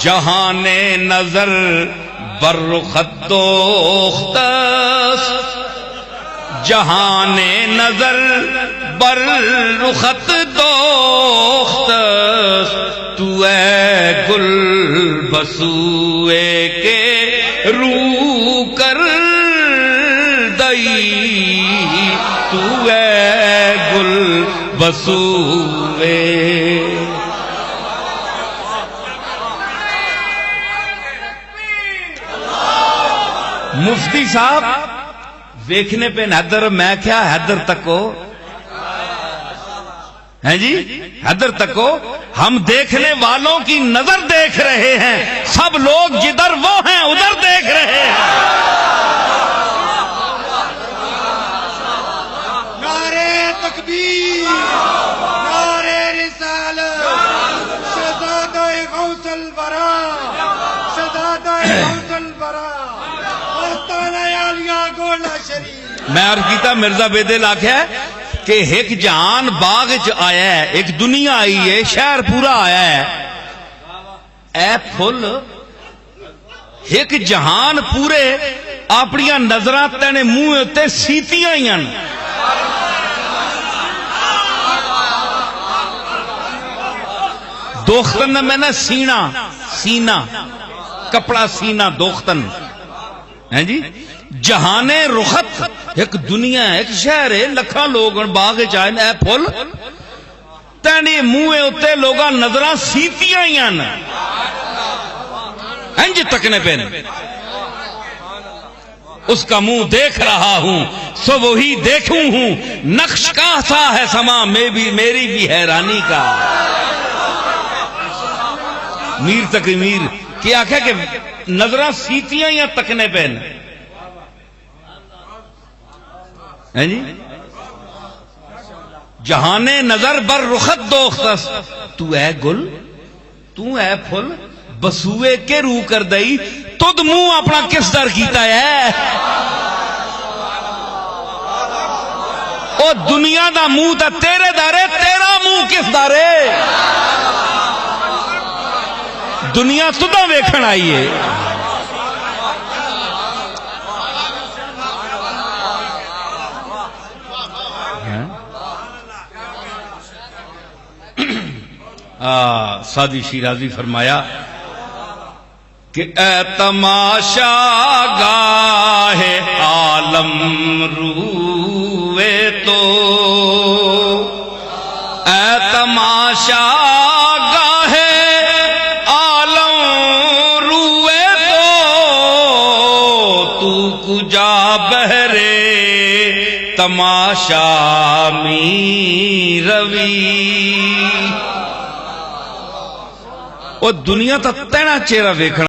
جہان نظر بر رخت دوخت است، جہان نظر بر رخت دوخت است، تو اے گل بسوئے کے رو کر دئی، تو اے گل بسوئے. مفتی صاحب دیکھنے پہ حیدر، میں کیا حیدر تکو ہیں جی، حیدر تکو، ہم دیکھنے والوں کی نظر دیکھ رہے ہیں، سب لوگ جدھر وہ ہیں ادھر دیکھ رہے ہیں. نعرے تکبیر، نعرے رسالت، شہزادہ غوث الورا، شہزادہ غوث الورا، آستانہ عالیہ گولہ شریف. میں عرض کیتا مرزا بیدل آکھیا ہے کہ ایک جہان باغ چ آیا ہے، ایک دنیا آئی ہے، شہر پورا آیا ہے. اے پھل ایک جہان پورے اپنی نظراں تینے منہ تے سیتیاں ہی ہیں. دوختن میں نا سینہ کپڑا سینہ دوختن ہیں جی. جہان رخت ایک دنیا ہے، ایک شہر ہے، لکھاں لوگ باغ چائے. اے پھل تینے منہ اتے لوگاں نظراں سیتیاں ہی ہیں، انج تکنے پہ. اس کا منہ دیکھ رہا ہوں سو وہی دیکھوں ہوں، نقش کا سا ہے سما میں بھی، میری بھی حیرانی کا. میر تک میر کیا آکھا کہ نظراں سیتیاں یا تکنے پہ ہیں جی. جہان نظر بر رخت دوخت است، تو اے گل، تو اے پھل بسوئے کے رو کر دئی. تد منہ اپنا کس در کیتا ہے؟ او دنیا دا منہ تا تیرے دارے، تیرا منہ کس دارے؟ دنیا تدا ویکھن آئی ہے. سادی شیرازی فرمایا کہ اے تماشا گاہ عالم روئے تو، اے تماشا گاہ عالم روئے تو کجا بہرے تماشا می روی. وہ دنیا تا تینا چہرہ ویکھنا